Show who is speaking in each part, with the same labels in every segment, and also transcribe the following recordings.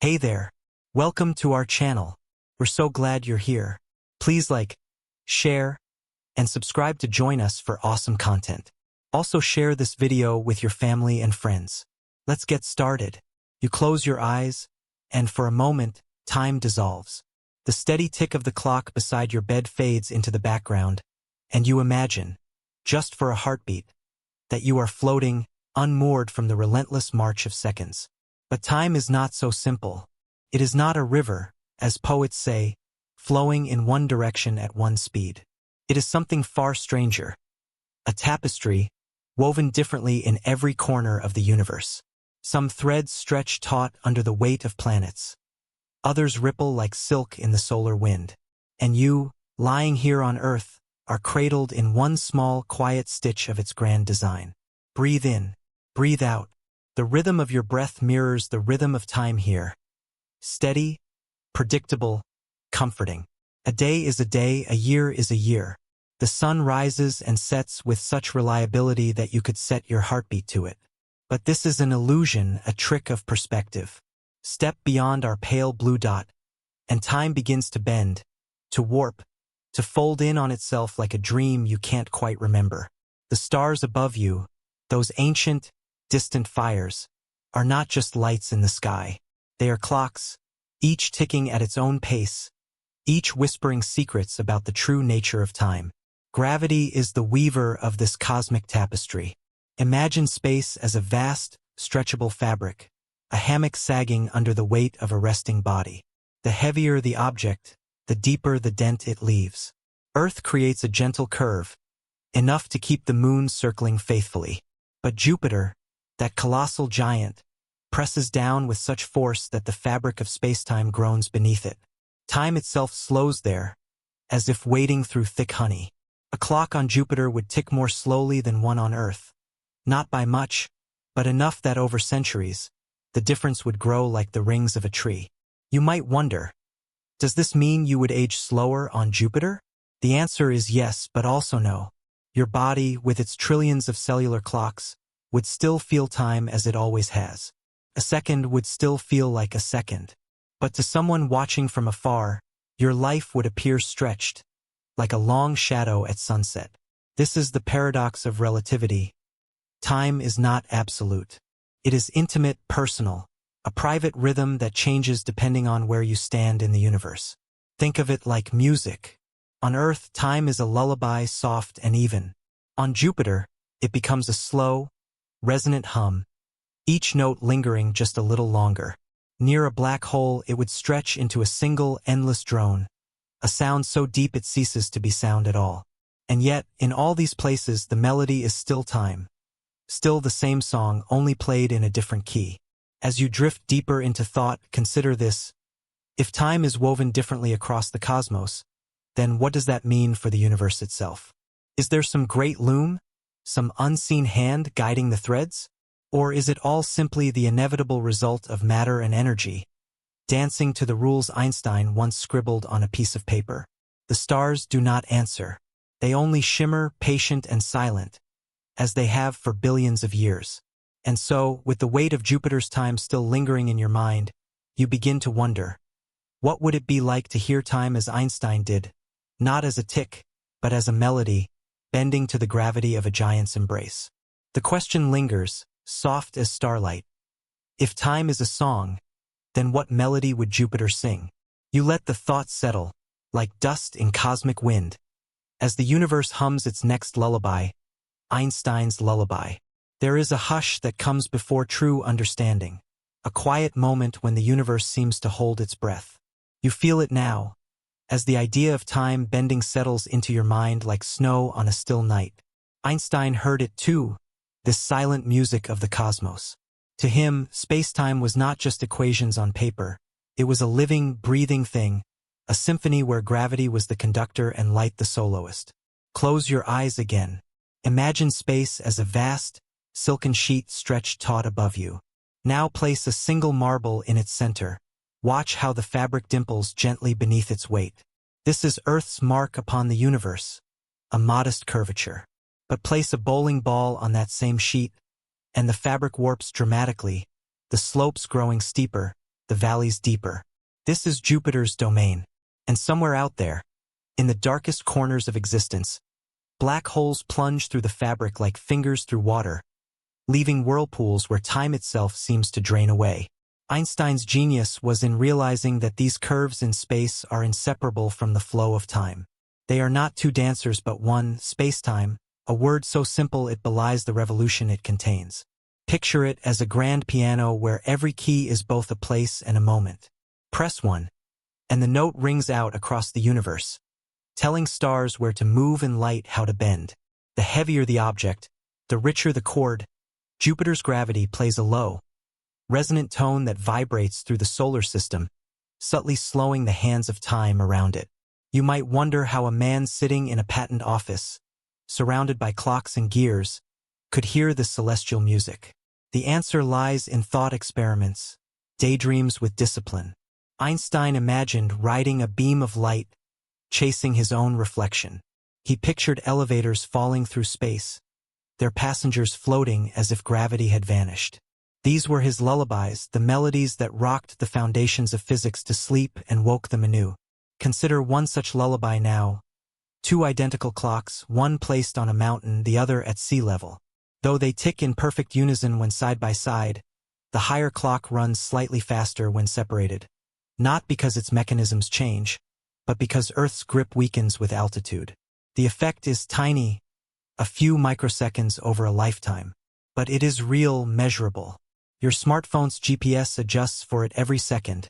Speaker 1: Hey there. Welcome to our channel. We're so glad you're here. Please like, share, and subscribe to join us for awesome content. Also share this video with your family and friends. Let's get started. You close your eyes, and for a moment, time dissolves. The steady tick of the clock beside your bed fades into the background, and you imagine, just for a heartbeat, that you are floating, unmoored from the relentless march of seconds. But time is not so simple. It is not a river, as poets say, flowing in one direction at one speed. It is something far stranger. A tapestry, woven differently in every corner of the universe. Some threads stretch taut under the weight of planets. Others ripple like silk in the solar wind. And you, lying here on Earth, are cradled in one small, quiet stitch of its grand design. Breathe in, breathe out. The rhythm of your breath mirrors the rhythm of time here. Steady, predictable, comforting. A day is a day, a year is a year. The sun rises and sets with such reliability that you could set your heartbeat to it. But this is an illusion, a trick of perspective. Step beyond our pale blue dot, and time begins to bend, to warp, to fold in on itself like a dream you can't quite remember. The stars above you, those ancient, distant fires, are not just lights in the sky. They are clocks, each ticking at its own pace, each whispering secrets about the true nature of time. Gravity is the weaver of this cosmic tapestry. Imagine space as a vast, stretchable fabric, a hammock sagging under the weight of a resting body. The heavier the object, the deeper the dent it leaves. Earth creates a gentle curve, enough to keep the moon circling faithfully. But Jupiter, that colossal giant, presses down with such force that the fabric of spacetime groans beneath it. Time itself slows there, as if wading through thick honey. A clock on Jupiter would tick more slowly than one on Earth. Not by much, but enough that over centuries, the difference would grow like the rings of a tree. You might wonder, does this mean you would age slower on Jupiter? The answer is yes, but also no. Your body, with its trillions of cellular clocks, would still feel time as it always has. A second would still feel like a second. But to someone watching from afar, your life would appear stretched, like a long shadow at sunset. This is the paradox of relativity. Time is not absolute. It is intimate, personal, a private rhythm that changes depending on where you stand in the universe. Think of it like music. On Earth, time is a lullaby, soft and even. On Jupiter, it becomes a slow, resonant hum, each note lingering just a little longer. Near a black hole, it would stretch into a single, endless drone, a sound so deep it ceases to be sound at all. And yet, in all these places, the melody is still time. Still the same song, only played in a different key. As you drift deeper into thought, consider this. If time is woven differently across the cosmos, then what does that mean for the universe itself? Is there some great loom? Some unseen hand guiding the threads? Or is it all simply the inevitable result of matter and energy, dancing to the rules Einstein once scribbled on a piece of paper? The stars do not answer. They only shimmer, patient and silent, as they have for billions of years. And so, with the weight of Jupiter's time still lingering in your mind, you begin to wonder, what would it be like to hear time as Einstein did, not as a tick, but as a melody, bending to the gravity of a giant's embrace? The question lingers, soft as starlight. If time is a song, then what melody would Jupiter sing? You let the thought settle, like dust in cosmic wind, as the universe hums its next lullaby, Einstein's lullaby. There is a hush that comes before true understanding, a quiet moment when the universe seems to hold its breath. You feel it now, as the idea of time bending settles into your mind like snow on a still night. Einstein heard it too, this silent music of the cosmos. To him, space-time was not just equations on paper. It was a living, breathing thing, a symphony where gravity was the conductor and light the soloist. Close your eyes again. Imagine space as a vast, silken sheet stretched taut above you. Now place a single marble in its center. Watch how the fabric dimples gently beneath its weight. This is Earth's mark upon the universe, a modest curvature. But place a bowling ball on that same sheet, and the fabric warps dramatically, the slopes growing steeper, the valleys deeper. This is Jupiter's domain. And somewhere out there, in the darkest corners of existence, black holes plunge through the fabric like fingers through water, leaving whirlpools where time itself seems to drain away. Einstein's genius was in realizing that these curves in space are inseparable from the flow of time. They are not two dancers but one, space-time, a word so simple it belies the revolution it contains. Picture it as a grand piano where every key is both a place and a moment. Press one, and the note rings out across the universe, telling stars where to move and light how to bend. The heavier the object, the richer the chord. Jupiter's gravity plays a low, resonant tone that vibrates through the solar system, subtly slowing the hands of time around it. You might wonder how a man sitting in a patent office, surrounded by clocks and gears, could hear this celestial music. The answer lies in thought experiments, daydreams with discipline. Einstein imagined riding a beam of light, chasing his own reflection. He pictured elevators falling through space, their passengers floating as if gravity had vanished. These were his lullabies, the melodies that rocked the foundations of physics to sleep and woke them anew. Consider one such lullaby now. Two identical clocks, one placed on a mountain, the other at sea level. Though they tick in perfect unison when side by side, the higher clock runs slightly faster when separated. Not because its mechanisms change, but because Earth's grip weakens with altitude. The effect is tiny, a few microseconds over a lifetime. But it is real, measurable. Your smartphone's GPS adjusts for it every second,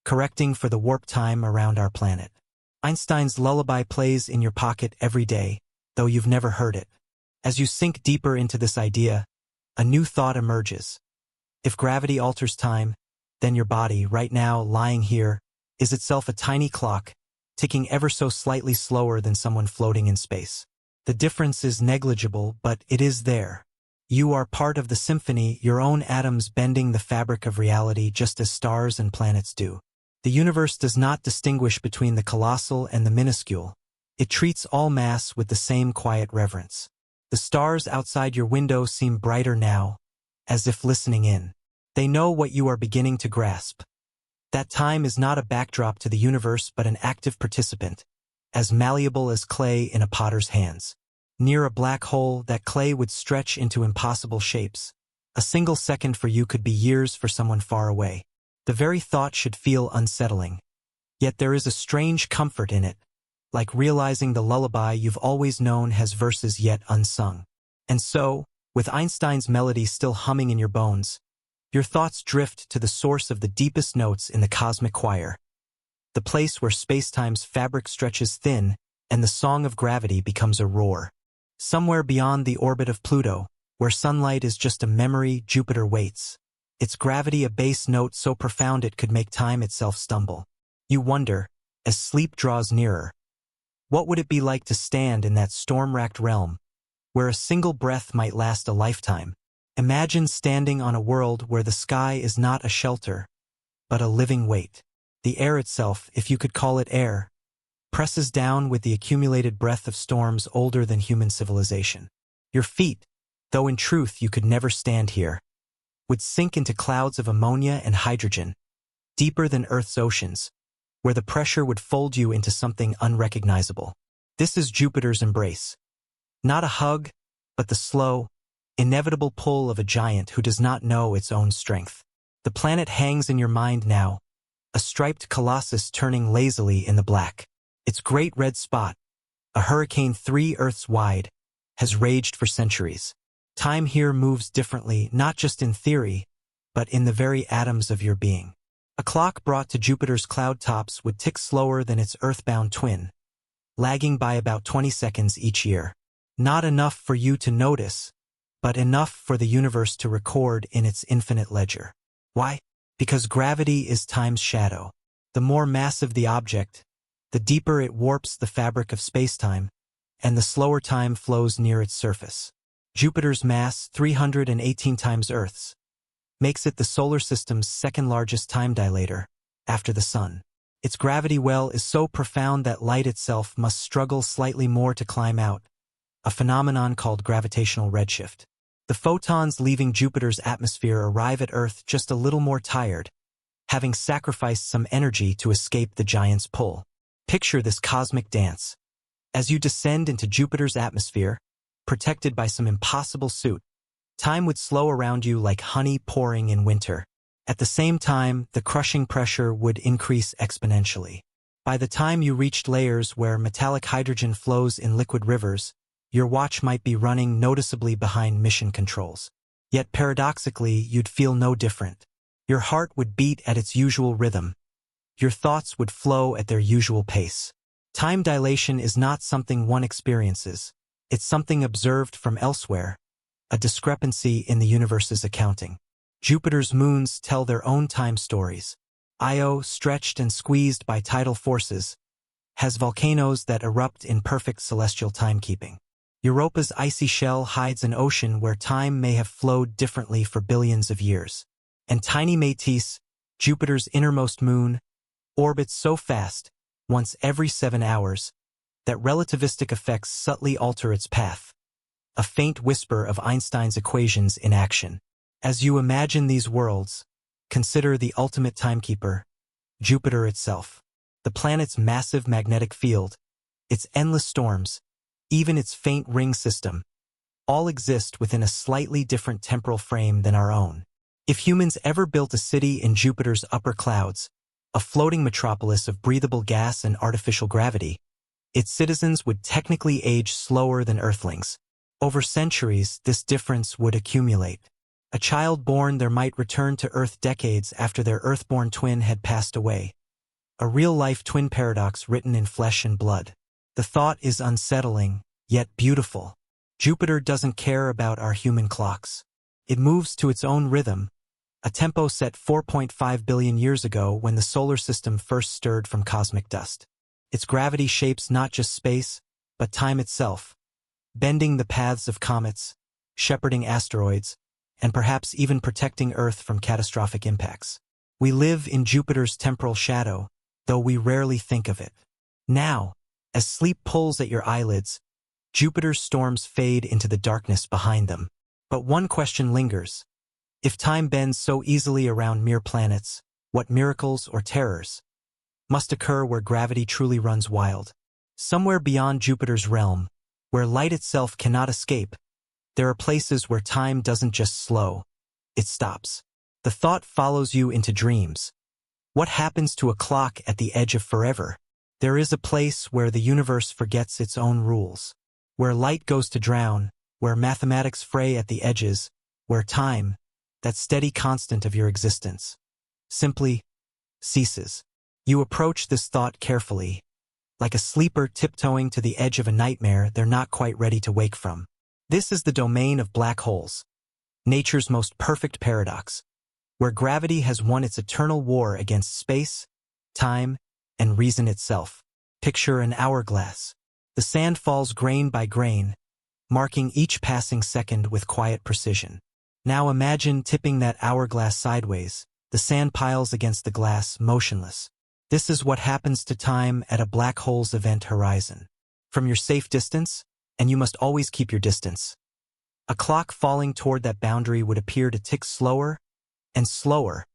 Speaker 1: correcting for the warp time around our planet. Einstein's lullaby plays in your pocket every day, though you've never heard it. As you sink deeper into this idea, a new thought emerges. If gravity alters time, then your body, right now lying here, is itself a tiny clock, ticking ever so slightly slower than someone floating in space. The difference is negligible, but it is there. You are part of the symphony, your own atoms bending the fabric of reality just as stars and planets do. The universe does not distinguish between the colossal and the minuscule. It treats all mass with the same quiet reverence. The stars outside your window seem brighter now, as if listening in. They know what you are beginning to grasp. That time is not a backdrop to the universe but an active participant, as malleable as clay in a potter's hands. Near a black hole, that clay would stretch into impossible shapes. A single second for you could be years for someone far away. The very thought should feel unsettling. Yet there is a strange comfort in it, like realizing the lullaby you've always known has verses yet unsung. And so, with Einstein's melody still humming in your bones, your thoughts drift to the source of the deepest notes in the cosmic choir, the place where spacetime's fabric stretches thin and the song of gravity becomes a roar. Somewhere beyond the orbit of Pluto, where sunlight is just a memory, Jupiter waits, its gravity a bass note so profound it could make time itself stumble. You wonder, as sleep draws nearer, what would it be like to stand in that storm-racked realm, where a single breath might last a lifetime? Imagine standing on a world where the sky is not a shelter, but a living weight. The air itself, if you could call it air, presses down with the accumulated breath of storms older than human civilization. Your feet, though in truth you could never stand here, would sink into clouds of ammonia and hydrogen, deeper than Earth's oceans, where the pressure would fold you into something unrecognizable. This is Jupiter's embrace. Not a hug, but the slow, inevitable pull of a giant who does not know its own strength. The planet hangs in your mind now, a striped colossus turning lazily in the black. Its great red spot, a hurricane 3 Earths wide, has raged for centuries. Time here moves differently, not just in theory, but in the very atoms of your being. A clock brought to Jupiter's cloud tops would tick slower than its earthbound twin, lagging by about 20 seconds each year. Not enough for you to notice, but enough for the universe to record in its infinite ledger. Why? Because gravity is time's shadow. The more massive the object, the deeper it warps the fabric of spacetime, and the slower time flows near its surface. Jupiter's mass, 318 times Earth's, makes it the solar system's second-largest time dilator, after the Sun. Its gravity well is so profound that light itself must struggle slightly more to climb out, a phenomenon called gravitational redshift. The photons leaving Jupiter's atmosphere arrive at Earth just a little more tired, having sacrificed some energy to escape the giant's pull. Picture this cosmic dance. As you descend into Jupiter's atmosphere, protected by some impossible suit, time would slow around you like honey pouring in winter. At the same time, the crushing pressure would increase exponentially. By the time you reached layers where metallic hydrogen flows in liquid rivers, your watch might be running noticeably behind mission controls. Yet paradoxically, you'd feel no different. Your heart would beat at its usual rhythm. Your thoughts would flow at their usual pace. Time dilation is not something one experiences. It's something observed from elsewhere, a discrepancy in the universe's accounting. Jupiter's moons tell their own time stories. Io, stretched and squeezed by tidal forces, has volcanoes that erupt in perfect celestial timekeeping. Europa's icy shell hides an ocean where time may have flowed differently for billions of years. And tiny Métis, Jupiter's innermost moon, orbits so fast, once every 7 hours, that relativistic effects subtly alter its path. A faint whisper of Einstein's equations in action. As you imagine these worlds, consider the ultimate timekeeper, Jupiter itself. The planet's massive magnetic field, its endless storms, even its faint ring system, all exist within a slightly different temporal frame than our own. If humans ever built a city in Jupiter's upper clouds, a floating metropolis of breathable gas and artificial gravity, its citizens would technically age slower than Earthlings. Over centuries, this difference would accumulate. A child born there might return to Earth decades after their Earth-born twin had passed away. A real-life twin paradox written in flesh and blood. The thought is unsettling, yet beautiful. Jupiter doesn't care about our human clocks. It moves to its own rhythm, a tempo set 4.5 billion years ago when the solar system first stirred from cosmic dust. Its gravity shapes not just space, but time itself, bending the paths of comets, shepherding asteroids, and perhaps even protecting Earth from catastrophic impacts. We live in Jupiter's temporal shadow, though we rarely think of it. Now, as sleep pulls at your eyelids, Jupiter's storms fade into the darkness behind them. But one question lingers. If time bends so easily around mere planets, what miracles or terrors must occur where gravity truly runs wild? Somewhere beyond Jupiter's realm, where light itself cannot escape, there are places where time doesn't just slow, it stops. The thought follows you into dreams. What happens to a clock at the edge of forever? There is a place where the universe forgets its own rules, where light goes to drown, where mathematics fray at the edges, where time, that steady constant of your existence, simply ceases. You approach this thought carefully, like a sleeper tiptoeing to the edge of a nightmare they're not quite ready to wake from. This is the domain of black holes, nature's most perfect paradox, where gravity has won its eternal war against space, time, and reason itself. Picture an hourglass. The sand falls grain by grain, marking each passing second with quiet precision. Now imagine tipping that hourglass sideways. The sand piles against the glass, motionless. This is what happens to time at a black hole's event horizon. From your safe distance, and you must always keep your distance, a clock falling toward that boundary would appear to tick slower and slower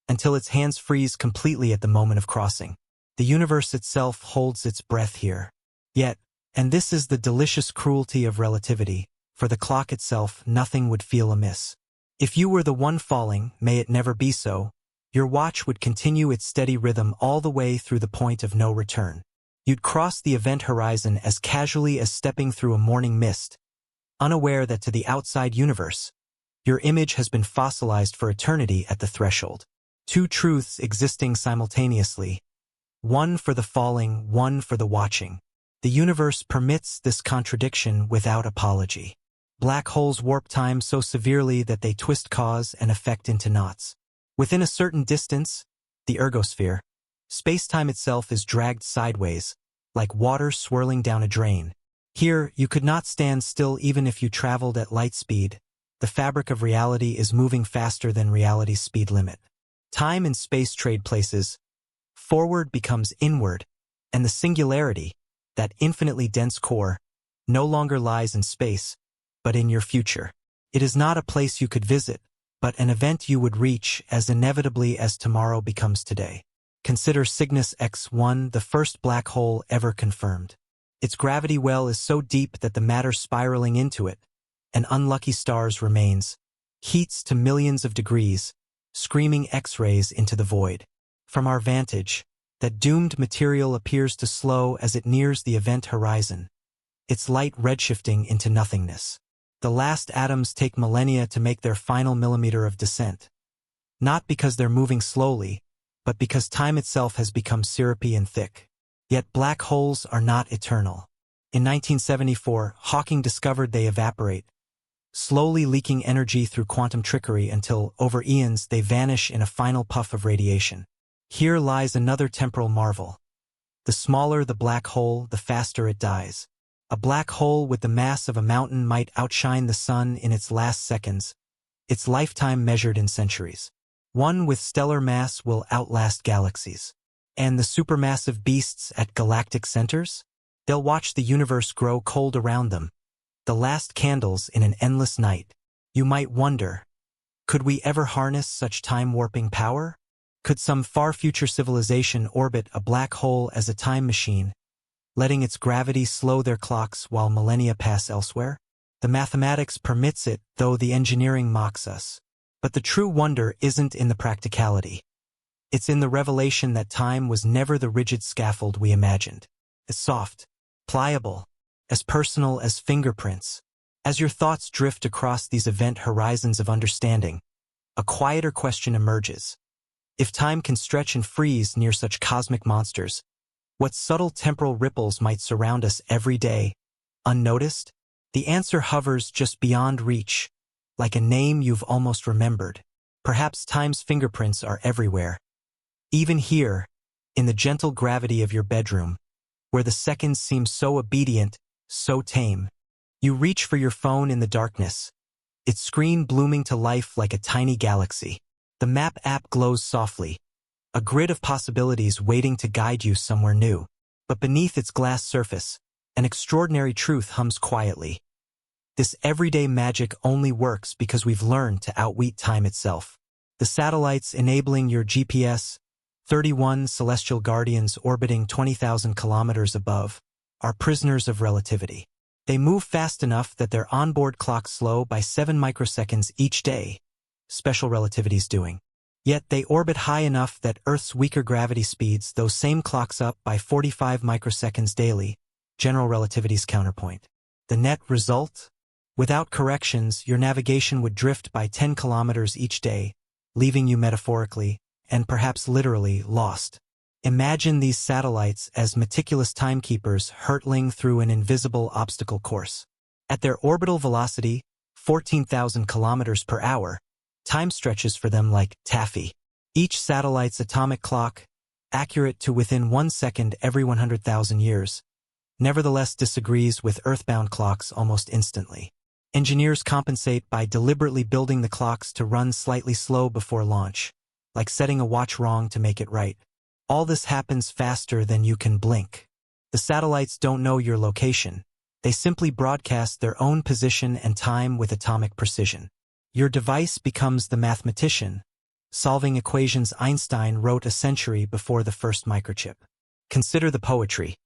Speaker 1: until its hands freeze completely at the moment of crossing. The universe itself holds its breath here. Yet, and this is the delicious cruelty of relativity, for the clock itself, nothing would feel amiss. If you were the one falling, may it never be so, your watch would continue its steady rhythm all the way through the point of no return. You'd cross the event horizon as casually as stepping through a morning mist, unaware that to the outside universe, your image has been fossilized for eternity at the threshold. Two truths existing simultaneously, one for the falling, one for the watching. The universe permits this contradiction without apology. Black holes warp time so severely that they twist cause and effect into knots. Within a certain distance, the ergosphere, space-time itself is dragged sideways, like water swirling down a drain. Here, you could not stand still even if you traveled at light speed. The fabric of reality is moving faster than reality's speed limit. Time and space trade places. Forward becomes inward, and the singularity, that infinitely dense core, no longer lies in space, but in your future. It is not a place you could visit, but an event you would reach as inevitably as tomorrow becomes today. Consider Cygnus X1, the first black hole ever confirmed. Its gravity well is so deep that the matter spiraling into it, an unlucky star's remains, heats to millions of degrees, screaming X-rays into the void. From our vantage, that doomed material appears to slow as it nears the event horizon, its light redshifting into nothingness. The last atoms take millennia to make their final millimeter of descent. Not because they're moving slowly, but because time itself has become syrupy and thick. Yet black holes are not eternal. In 1974, Hawking discovered they evaporate, slowly leaking energy through quantum trickery until, over eons, they vanish in a final puff of radiation. Here lies another temporal marvel. The smaller the black hole, the faster it dies. A black hole with the mass of a mountain might outshine the sun in its last seconds, its lifetime measured in centuries. One with stellar mass will outlast galaxies. And the supermassive beasts at galactic centers? They'll watch the universe grow cold around them, the last candles in an endless night. You might wonder, could we ever harness such time-warping power? Could some far-future civilization orbit a black hole as a time machine, letting its gravity slow their clocks while millennia pass elsewhere? The mathematics permits it, though the engineering mocks us. But the true wonder isn't in the practicality. It's in the revelation that time was never the rigid scaffold we imagined. It's soft, pliable, as personal as fingerprints. As your thoughts drift across these event horizons of understanding, a quieter question emerges. If time can stretch and freeze near such cosmic monsters, what subtle temporal ripples might surround us every day, unnoticed? The answer hovers just beyond reach, like a name you've almost remembered. Perhaps time's fingerprints are everywhere. Even here, in the gentle gravity of your bedroom, where the seconds seem so obedient, so tame. You reach for your phone in the darkness, its screen blooming to life like a tiny galaxy. The map app glows softly, a grid of possibilities waiting to guide you somewhere new. But beneath its glass surface, an extraordinary truth hums quietly. This everyday magic only works because we've learned to outwit time itself. The satellites enabling your GPS, 31 celestial guardians orbiting 20,000 kilometers above, are prisoners of relativity. They move fast enough that their onboard clocks slow by 7 microseconds each day, special relativity's doing. Yet they orbit high enough that Earth's weaker gravity speeds those same clocks up by 45 microseconds daily, general relativity's counterpoint. The net result? Without corrections, your navigation would drift by 10 kilometers each day, leaving you metaphorically, and perhaps literally, lost. Imagine these satellites as meticulous timekeepers hurtling through an invisible obstacle course. At their orbital velocity, 14,000 kilometers per hour, time stretches for them like taffy. Each satellite's atomic clock, accurate to within 1 second every 100,000 years, nevertheless disagrees with earthbound clocks almost instantly. Engineers compensate by deliberately building the clocks to run slightly slow before launch, like setting a watch wrong to make it right. All this happens faster than you can blink. The satellites don't know your location. They simply broadcast their own position and time with atomic precision. Your device becomes the mathematician, solving equations Einstein wrote a century before the first microchip. Consider the poetry.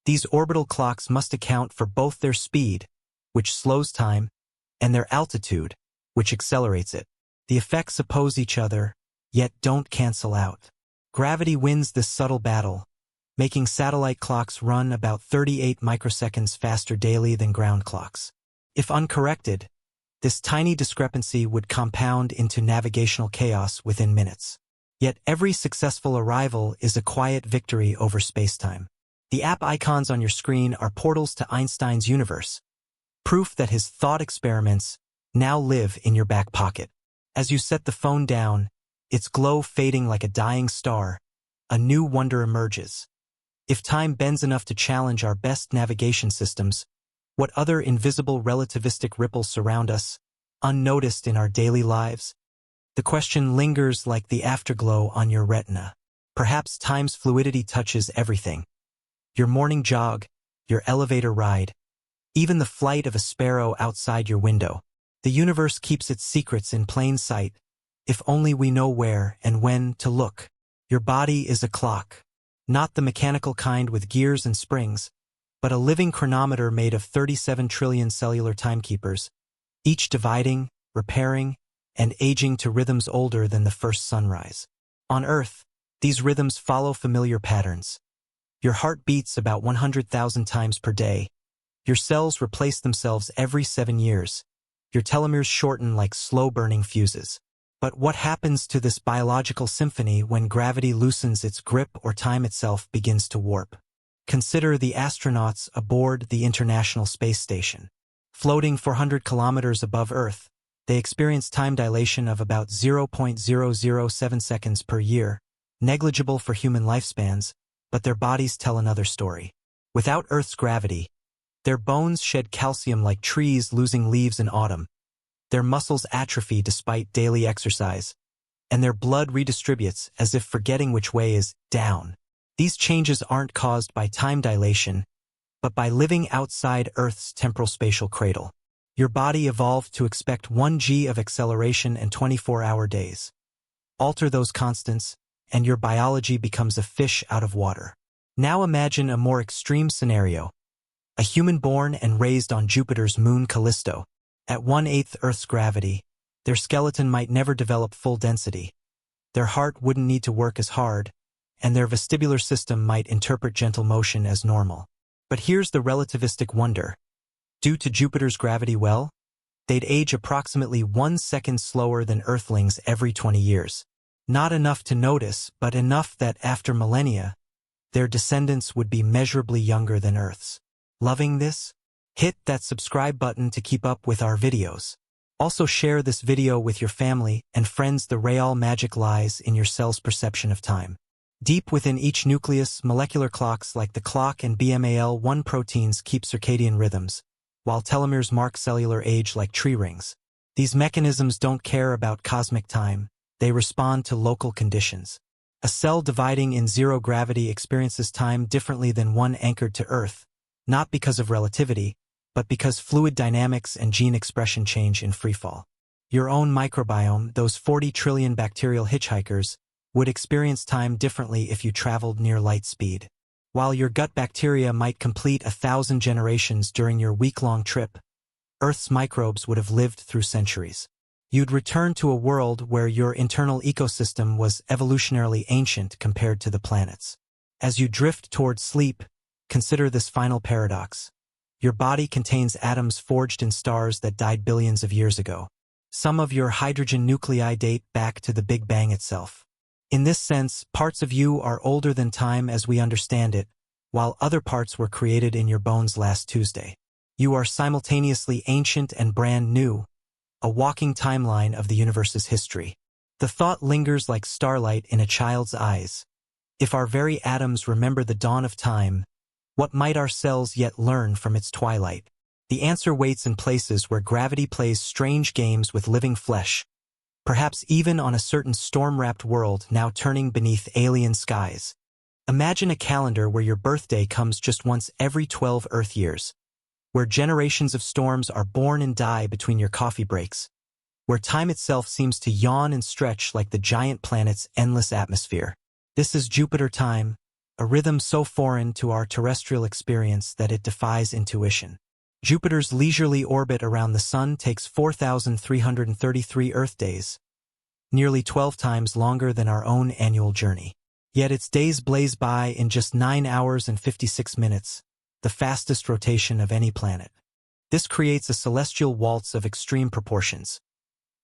Speaker 1: These orbital clocks must account for both their speed, which slows time, and their altitude, which accelerates it. The effects oppose each other, yet don't cancel out. Gravity wins this subtle battle, making satellite clocks run about 38 microseconds faster daily than ground clocks. If uncorrected, this tiny discrepancy would compound into navigational chaos within minutes. Yet every successful arrival is a quiet victory over spacetime. The app icons on your screen are portals to Einstein's universe, proof that his thought experiments now live in your back pocket. As you set the phone down, its glow fading like a dying star, a new wonder emerges. If time bends enough to challenge our best navigation systems, what other invisible relativistic ripples surround us, unnoticed in our daily lives? The question lingers like the afterglow on your retina. Perhaps time's fluidity touches everything. Your morning jog, your elevator ride, even the flight of a sparrow outside your window. The universe keeps its secrets in plain sight, if only we know where and when to look. Your body is a clock, not the mechanical kind with gears and springs, but a living chronometer made of 37 trillion cellular timekeepers, each dividing, repairing, and aging to rhythms older than the first sunrise. On Earth, these rhythms follow familiar patterns. Your heart beats about 100,000 times per day. Your cells replace themselves every 7 years. Your telomeres shorten like slow-burning fuses. But what happens to this biological symphony when gravity loosens its grip or time itself begins to warp? Consider the astronauts aboard the International Space Station. Floating 400 kilometers above Earth, they experience time dilation of about 0.007 seconds per year, negligible for human lifespans, but their bodies tell another story. Without Earth's gravity, their bones shed calcium like trees losing leaves in autumn. Their muscles atrophy despite daily exercise, and their blood redistributes as if forgetting which way is down. These changes aren't caused by time dilation, but by living outside Earth's temporal spatial cradle. Your body evolved to expect 1 g of acceleration and 24-hour days. Alter those constants, and your biology becomes a fish out of water. Now imagine a more extreme scenario. A human born and raised on Jupiter's moon Callisto. At 1/8 Earth's gravity, their skeleton might never develop full density. Their heart wouldn't need to work as hard, and their vestibular system might interpret gentle motion as normal. But here's the relativistic wonder. Due to Jupiter's gravity they'd age approximately 1 second slower than Earthlings every 20 years. Not enough to notice, but enough that after millennia, their descendants would be measurably younger than Earth's. Loving this? Hit that subscribe button to keep up with our videos. Also share this video with your family and friends. The real magic lies in your cell's perception of time. Deep within each nucleus, molecular clocks like the clock and BMAL1 proteins keep circadian rhythms, while telomeres mark cellular age like tree rings. These mechanisms don't care about cosmic time, they respond to local conditions. A cell dividing in zero gravity experiences time differently than one anchored to Earth, not because of relativity, but because fluid dynamics and gene expression change in freefall. Your own microbiome, those 40 trillion bacterial hitchhikers, would experience time differently if you traveled near light speed. While your gut bacteria might complete 1,000 generations during your week-long trip, Earth's microbes would have lived through centuries. You'd return to a world where your internal ecosystem was evolutionarily ancient compared to the planet's. As you drift toward sleep, consider this final paradox. Your body contains atoms forged in stars that died billions of years ago. Some of your hydrogen nuclei date back to the Big Bang itself. In this sense, parts of you are older than time as we understand it, while other parts were created in your bones last Tuesday. You are simultaneously ancient and brand new, a walking timeline of the universe's history. The thought lingers like starlight in a child's eyes. If our very atoms remember the dawn of time, what might our cells yet learn from its twilight? The answer waits in places where gravity plays strange games with living flesh, perhaps even on a certain storm-wrapped world now turning beneath alien skies. Imagine a calendar where your birthday comes just once every 12 Earth years, where generations of storms are born and die between your coffee breaks, where time itself seems to yawn and stretch like the giant planet's endless atmosphere. This is Jupiter time, a rhythm so foreign to our terrestrial experience that it defies intuition. Jupiter's leisurely orbit around the Sun takes 4,333 Earth days, nearly 12 times longer than our own annual journey. Yet its days blaze by in just 9 hours and 56 minutes, the fastest rotation of any planet. This creates a celestial waltz of extreme proportions.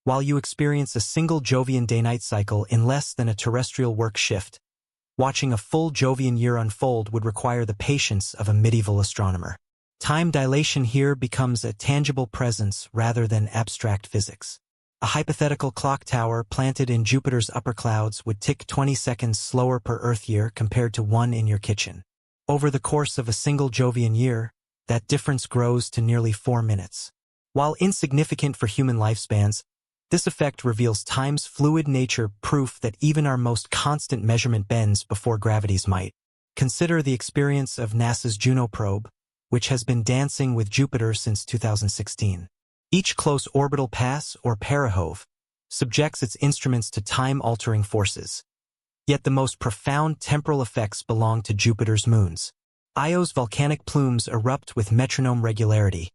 Speaker 1: While you experience a single Jovian day-night cycle in less than a terrestrial work shift, watching a full Jovian year unfold would require the patience of a medieval astronomer. Time dilation here becomes a tangible presence rather than abstract physics. A hypothetical clock tower planted in Jupiter's upper clouds would tick 20 seconds slower per Earth year compared to one in your kitchen. Over the course of a single Jovian year, that difference grows to nearly 4 minutes. While insignificant for human lifespans, this effect reveals time's fluid nature, proof that even our most constant measurement bends before gravity's might. Consider the experience of NASA's Juno probe, which has been dancing with Jupiter since 2016. Each close orbital pass, or perihove, subjects its instruments to time-altering forces. Yet the most profound temporal effects belong to Jupiter's moons. Io's volcanic plumes erupt with metronome regularity,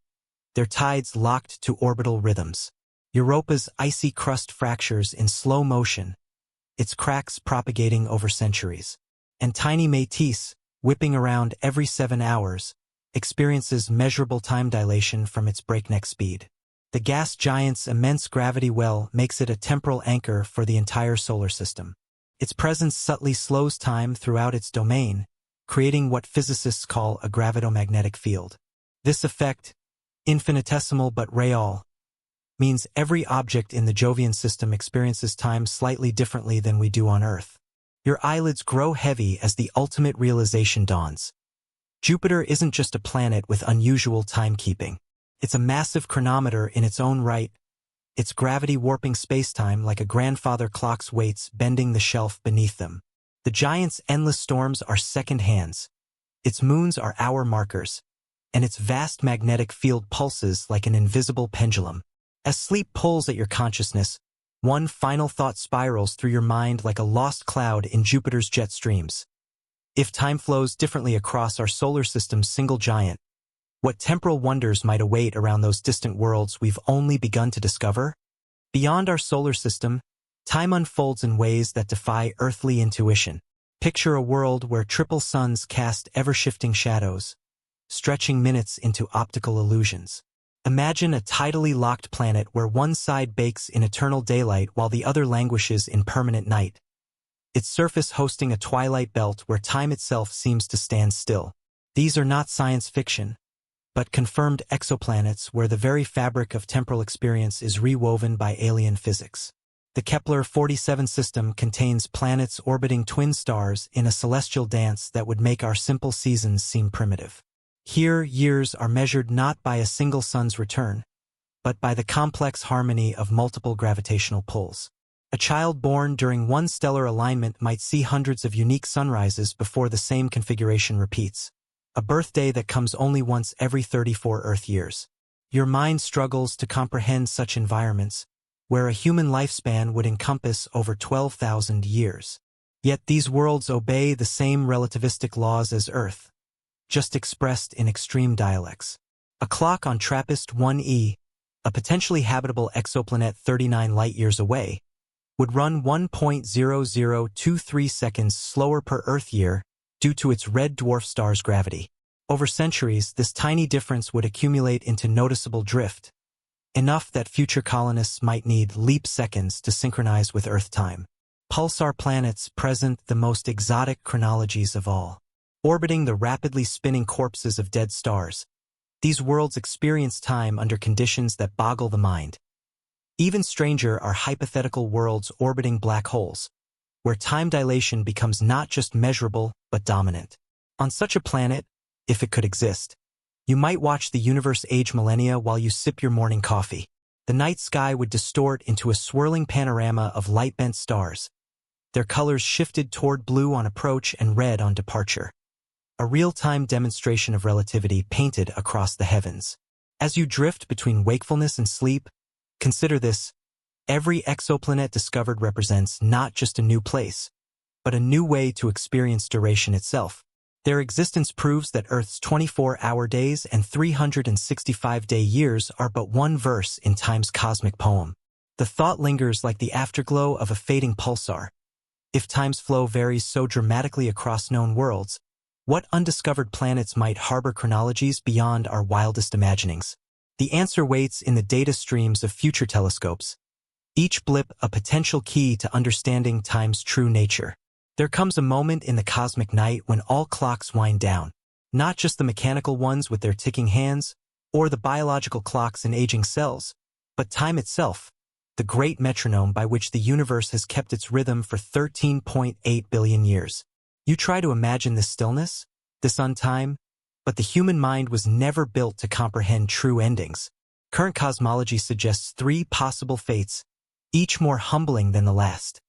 Speaker 1: their tides locked to orbital rhythms. Europa's icy crust fractures in slow motion, its cracks propagating over centuries. And tiny Métis, whipping around every 7 hours, experiences measurable time dilation from its breakneck speed. The gas giant's immense gravity well makes it a temporal anchor for the entire solar system. Its presence subtly slows time throughout its domain, creating what physicists call a gravitomagnetic field. This effect, infinitesimal but real, means every object in the Jovian system experiences time slightly differently than we do on Earth. Your eyelids grow heavy as the ultimate realization dawns. Jupiter isn't just a planet with unusual timekeeping. It's a massive chronometer in its own right, its gravity warping spacetime like a grandfather clock's weights bending the shelf beneath them. The giant's endless storms are second hands, its moons are hour markers, and its vast magnetic field pulses like an invisible pendulum. As sleep pulls at your consciousness, one final thought spirals through your mind like a lost cloud in Jupiter's jet streams. If time flows differently across our solar system's single giant, what temporal wonders might await around those distant worlds we've only begun to discover? Beyond our solar system, time unfolds in ways that defy earthly intuition. Picture a world where triple suns cast ever-shifting shadows, stretching minutes into optical illusions. Imagine a tidally locked planet where one side bakes in eternal daylight while the other languishes in permanent night, its surface hosting a twilight belt where time itself seems to stand still. These are not science fiction, but confirmed exoplanets where the very fabric of temporal experience is rewoven by alien physics. The Kepler-47 system contains planets orbiting twin stars in a celestial dance that would make our simple seasons seem primitive. Here, years are measured not by a single sun's return, but by the complex harmony of multiple gravitational pulls. A child born during one stellar alignment might see hundreds of unique sunrises before the same configuration repeats, a birthday that comes only once every 34 Earth years. Your mind struggles to comprehend such environments, where a human lifespan would encompass over 12,000 years. Yet these worlds obey the same relativistic laws as Earth, just expressed in extreme dialects. A clock on TRAPPIST-1e, a potentially habitable exoplanet 39 light-years away, would run 1.0023 seconds slower per Earth year due to its red dwarf star's gravity. Over centuries, this tiny difference would accumulate into noticeable drift, enough that future colonists might need leap seconds to synchronize with Earth time. Pulsar planets present the most exotic chronologies of all. Orbiting the rapidly spinning corpses of dead stars, these worlds experience time under conditions that boggle the mind. Even stranger are hypothetical worlds orbiting black holes, where time dilation becomes not just measurable, but dominant. On such a planet, if it could exist, you might watch the universe age millennia while you sip your morning coffee. The night sky would distort into a swirling panorama of light-bent stars, their colors shifted toward blue on approach and red on departure. A real-time demonstration of relativity painted across the heavens. As you drift between wakefulness and sleep, consider this. Every exoplanet discovered represents not just a new place, but a new way to experience duration itself. Their existence proves that Earth's 24-hour days and 365-day years are but one verse in time's cosmic poem. The thought lingers like the afterglow of a fading pulsar. If time's flow varies so dramatically across known worlds, what undiscovered planets might harbor chronologies beyond our wildest imaginings? The answer waits in the data streams of future telescopes, each blip a potential key to understanding time's true nature. There comes a moment in the cosmic night when all clocks wind down, not just the mechanical ones with their ticking hands, or the biological clocks in aging cells, but time itself, the great metronome by which the universe has kept its rhythm for 13.8 billion years. You try to imagine this stillness, this untime, but the human mind was never built to comprehend true endings. Current cosmology suggests 3 possible fates, each more humbling than the last.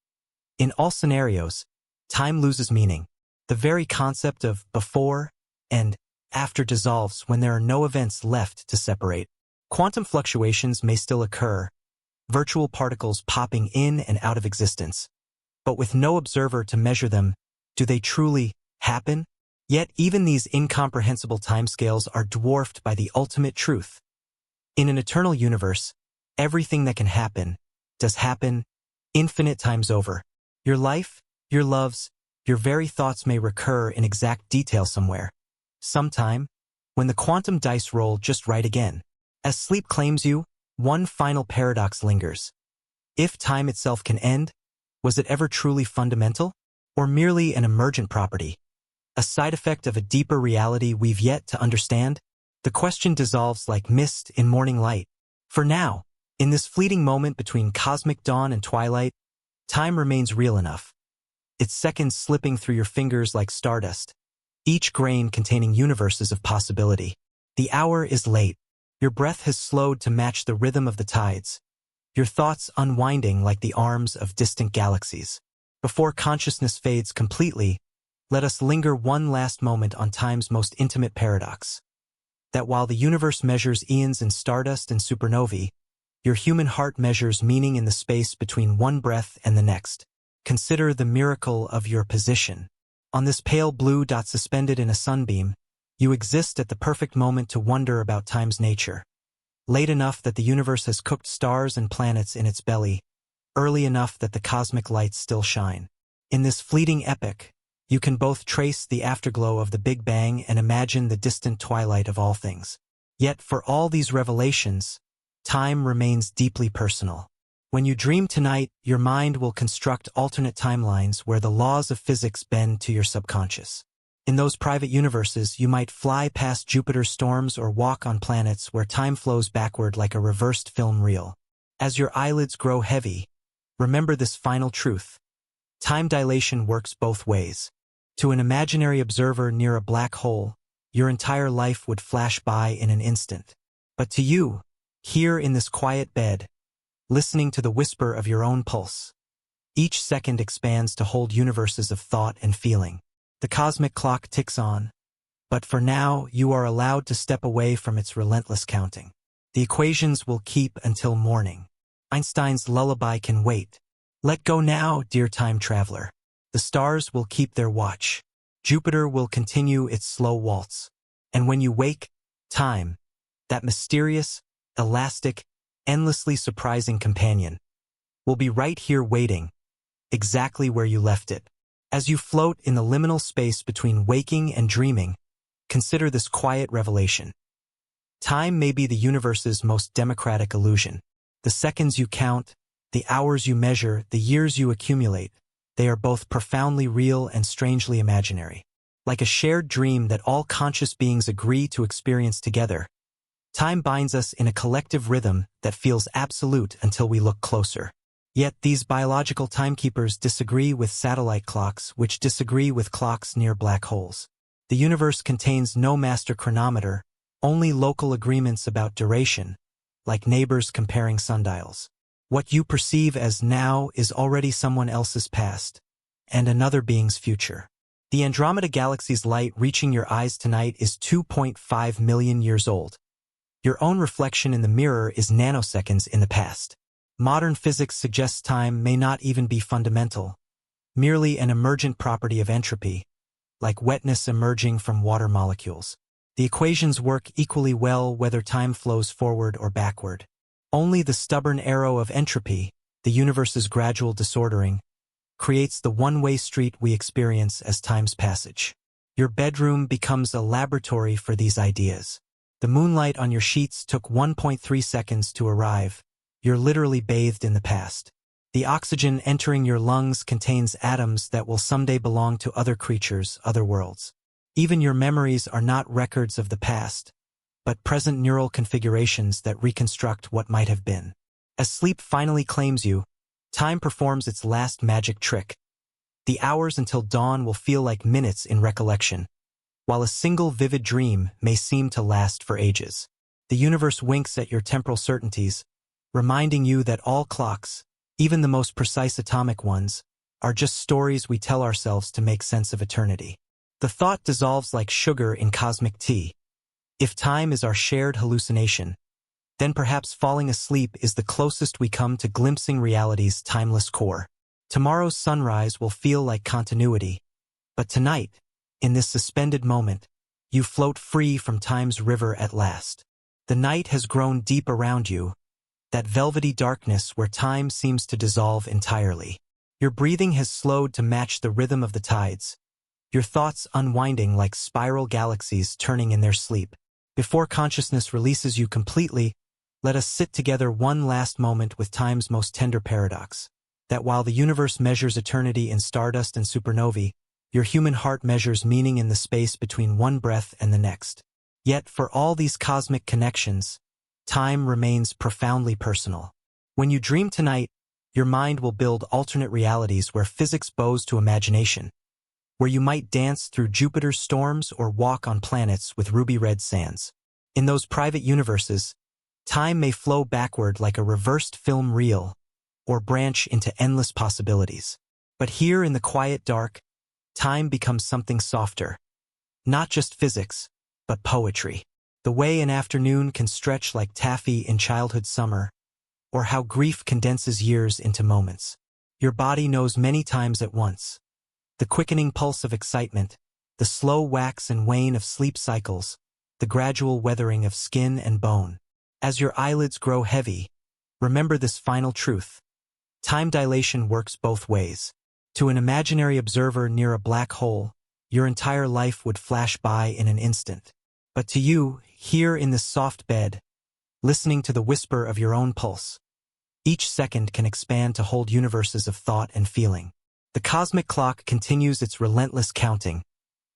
Speaker 1: In all scenarios, time loses meaning. The very concept of before and after dissolves when there are no events left to separate. Quantum fluctuations may still occur, virtual particles popping in and out of existence. But with no observer to measure them, do they truly happen? Yet even these incomprehensible timescales are dwarfed by the ultimate truth. In an eternal universe, everything that can happen does happen infinite times over. Your life, your loves, your very thoughts may recur in exact detail somewhere. Sometime, when the quantum dice roll just right again. As sleep claims you, one final paradox lingers. If time itself can end, was it ever truly fundamental? Or merely an emergent property? A side effect of a deeper reality we've yet to understand? The question dissolves like mist in morning light. For now, in this fleeting moment between cosmic dawn and twilight, time remains real enough. Its seconds slipping through your fingers like stardust, each grain containing universes of possibility. The hour is late. Your breath has slowed to match the rhythm of the tides, your thoughts unwinding like the arms of distant galaxies. Before consciousness fades completely, let us linger one last moment on time's most intimate paradox. That while the universe measures eons in stardust and supernovae, your human heart measures meaning in the space between one breath and the next. Consider the miracle of your position. On this pale blue dot suspended in a sunbeam, you exist at the perfect moment to wonder about time's nature. Late enough that the universe has cooked stars and planets in its belly, early enough that the cosmic lights still shine. In this fleeting epoch, you can both trace the afterglow of the Big Bang and imagine the distant twilight of all things. Yet for all these revelations, time remains deeply personal. When you dream tonight, your mind will construct alternate timelines where the laws of physics bend to your subconscious. In those private universes, you might fly past Jupiter's storms or walk on planets where time flows backward like a reversed film reel. As your eyelids grow heavy, remember this final truth. Time dilation works both ways. To an imaginary observer near a black hole, your entire life would flash by in an instant. But to you, here in this quiet bed, listening to the whisper of your own pulse, each second expands to hold universes of thought and feeling. The cosmic clock ticks on, but for now you are allowed to step away from its relentless counting. The equations will keep until morning. Einstein's lullaby can wait. Let go now, dear time traveler. The stars will keep their watch. Jupiter will continue its slow waltz. And when you wake, time, that mysterious, elastic, endlessly surprising companion, will be right here waiting, exactly where you left it. As you float in the liminal space between waking and dreaming, consider this quiet revelation. Time may be the universe's most democratic illusion. The seconds you count, the hours you measure, the years you accumulate, they are both profoundly real and strangely imaginary. Like a shared dream that all conscious beings agree to experience together, time binds us in a collective rhythm that feels absolute until we look closer. Yet these biological timekeepers disagree with satellite clocks, which disagree with clocks near black holes. The universe contains no master chronometer, only local agreements about duration, like neighbors comparing sundials. What you perceive as now is already someone else's past, and another being's future. The Andromeda Galaxy's light reaching your eyes tonight is 2.5 million years old. Your own reflection in the mirror is nanoseconds in the past. Modern physics suggests time may not even be fundamental, merely an emergent property of entropy, like wetness emerging from water molecules. The equations work equally well whether time flows forward or backward. Only the stubborn arrow of entropy, the universe's gradual disordering, creates the one-way street we experience as time's passage. Your bedroom becomes a laboratory for these ideas. The moonlight on your sheets took 1.3 seconds to arrive. You're literally bathed in the past. The oxygen entering your lungs contains atoms that will someday belong to other creatures, other worlds. Even your memories are not records of the past, but present neural configurations that reconstruct what might have been. As sleep finally claims you, time performs its last magic trick. The hours until dawn will feel like minutes in recollection, while a single vivid dream may seem to last for ages. The universe winks at your temporal certainties, reminding you that all clocks, even the most precise atomic ones, are just stories we tell ourselves to make sense of eternity. The thought dissolves like sugar in cosmic tea. If time is our shared hallucination, then perhaps falling asleep is the closest we come to glimpsing reality's timeless core. Tomorrow's sunrise will feel like continuity, but tonight, in this suspended moment, you float free from time's river at last. The night has grown deep around you, that velvety darkness where time seems to dissolve entirely. Your breathing has slowed to match the rhythm of the tides, your thoughts unwinding like spiral galaxies turning in their sleep. Before consciousness releases you completely, let us sit together one last moment with time's most tender paradox, that while the universe measures eternity in stardust and supernovae, your human heart measures meaning in the space between one breath and the next. Yet, for all these cosmic connections, time remains profoundly personal. When you dream tonight, your mind will build alternate realities where physics bows to imagination, where you might dance through Jupiter's storms or walk on planets with ruby-red sands. In those private universes, time may flow backward like a reversed film reel, or branch into endless possibilities. But here in the quiet dark, time becomes something softer. Not just physics, but poetry. The way an afternoon can stretch like taffy in childhood summer, or how grief condenses years into moments. Your body knows many times at once. The quickening pulse of excitement, the slow wax and wane of sleep cycles, the gradual weathering of skin and bone. As your eyelids grow heavy, remember this final truth. Time dilation works both ways. To an imaginary observer near a black hole, your entire life would flash by in an instant. But to you, here in this soft bed, listening to the whisper of your own pulse, each second can expand to hold universes of thought and feeling. The cosmic clock continues its relentless counting,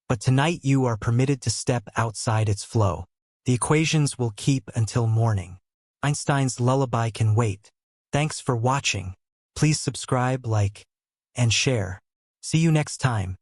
Speaker 1: but tonight you are permitted to step outside its flow. The equations will keep until morning. Einstein's lullaby can wait. Thanks for watching. Please subscribe, like, and share. See you next time.